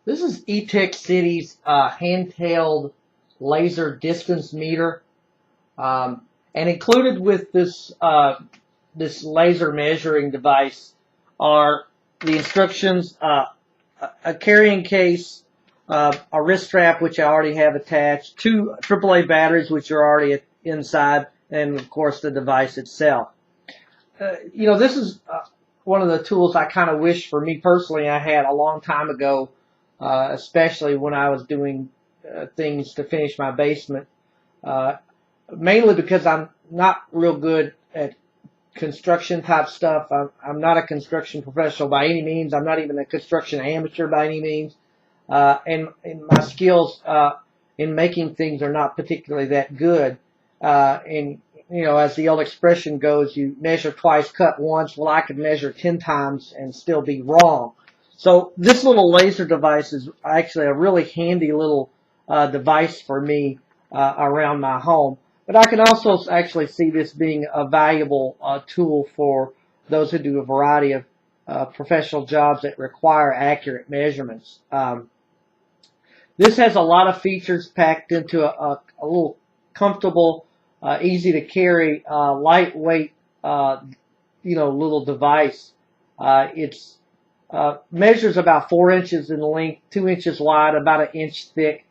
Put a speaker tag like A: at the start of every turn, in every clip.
A: This is Etekcity's handheld laser distance meter, and included with this laser measuring device are the instructions, a carrying case, a wrist strap which I already have attached, two AAA batteries which are already inside, and of course the device itself. This is one of the tools I kind of wish for me personally I had a long time ago, especially when I was doing things to finish my basement. Uh, Mainly because I'm not real good at construction type stuff. I'm not a construction professional by any means. I'm not even a construction amateur by any means. And my skills in making things are not particularly that good. And as the old expression goes, you measure twice, cut once. Well, I could measure 10 times and still be wrong. So this little laser device is actually a really handy little device for me around my home. But I can also actually see this being a valuable tool for those who do a variety of professional jobs that require accurate measurements. This has a lot of features packed into a little comfortable, easy to carry, lightweight, little device. It's measures about 4 inches in length, 2 inches wide, about an inch thick.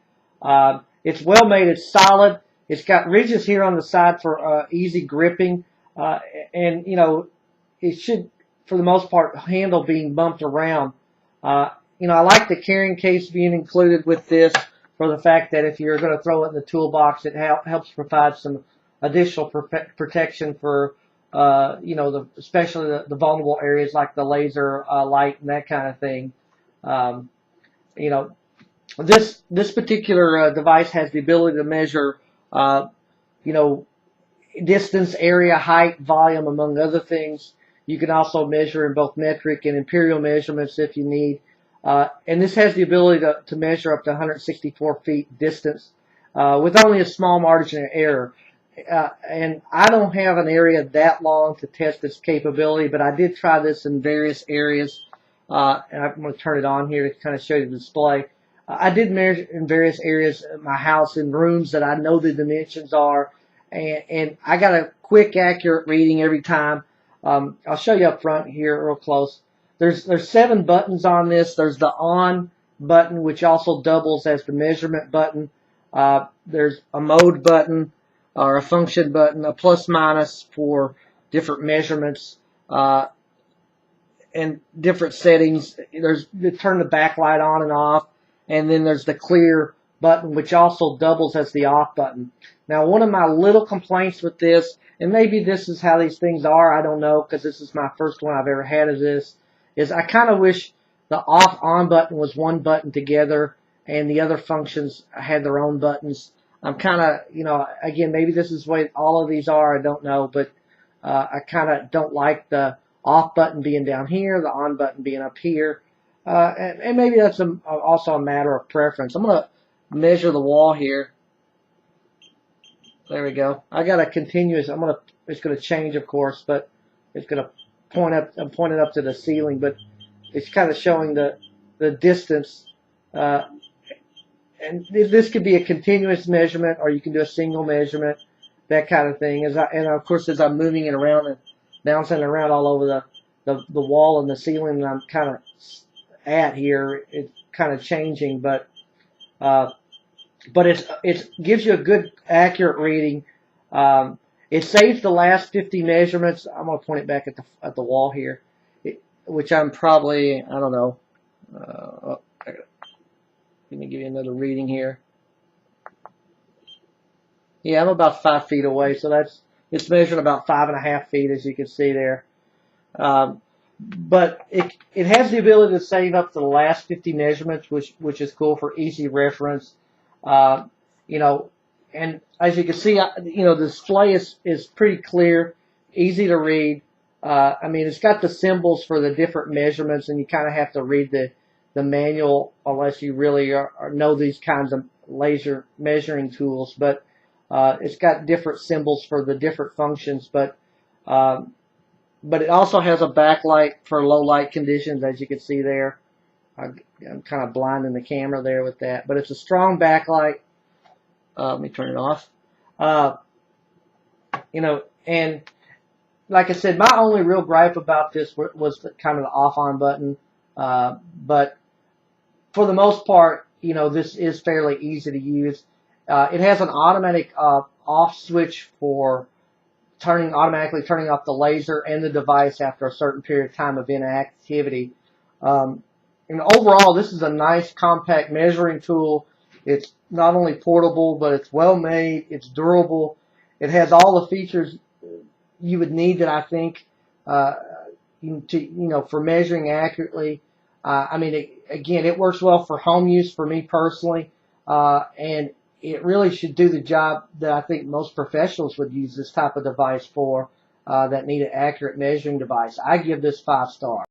A: It's well made. It's solid. It's got ridges here on the side for easy gripping, and it should, for the most part, handle being bumped around. I like the carrying case being included with this for the fact that if you're going to throw it in the toolbox, it helps provide some additional protection for, especially the vulnerable areas like the laser light and that kind of thing. Um, you know, this particular device has the ability to measure, uh, you know, distance, area, height, volume, among other things. You can also measure in both metric and imperial measurements if you need. And this has the ability to measure up to 164 feet distance with only a small margin of error. And I don't have an area that long to test its capability, but I did try this in various areas. And I'm going to turn it on here to kind of show you the display. I did measure in various areas of my house in rooms that I know the dimensions are, and I got a quick, accurate reading every time. I'll show you up front here real close. There's 7 buttons on this. There's the on button, which also doubles as the measurement button. There's a mode button or a function button, a plus minus for different measurements and different settings. There's to turn the backlight on and off, and then there's the clear button, which also doubles as the off button. Now, one of my little complaints with this, and maybe this is how these things are, I don't know, because this is my first one I've ever had of this, is I kind of wish the off-on button was one button together and the other functions had their own buttons. I'm kind of, again, maybe this is the way all of these are, I don't know, but I kind of don't like the off button being down here, the on button being up here. And maybe that's also a matter of preference. I'm going to measure the wall here. There we go. I got a continuous, it's going to change, of course, but it's going to point up, I'm pointing up to the ceiling, but it's kind of showing the distance. And this could be a continuous measurement, or you can do a single measurement, that kind of thing. And of course, as I'm moving it around and bouncing it around all over the wall and the ceiling that I'm kind of at here, it's kind of changing, but it gives you a good, accurate reading. It saves the last 50 measurements. I'm going to point it back at the wall here, which I'm probably, I don't know. Let me give you another reading here. Yeah, I'm about 5 feet away, so it's measuring about 5.5 feet, as you can see there. But it has the ability to save up to the last 50 measurements, which is cool for easy reference. And as you can see, the display is pretty clear, easy to read. It's got the symbols for the different measurements, and you kind of have to read the manual unless you really know these kinds of laser measuring tools. But it's got different symbols for the different functions. But it also has a backlight for low light conditions, as you can see there. I'm kind of blinding the camera there with that, but it's a strong backlight. Let me turn it off. And like I said, my only real gripe about this was kind of the off-on button. But for the most part, this is fairly easy to use. It has an automatic off switch for automatically turning off the laser and the device after a certain period of time of inactivity. And overall, this is a nice compact measuring tool. It's not only portable, but it's well made. It's durable. It has all the features you would need that I think for measuring accurately. Again, it works well for home use for me personally, and it really should do the job that I think most professionals would use this type of device for, that need an accurate measuring device. I give this 5 stars.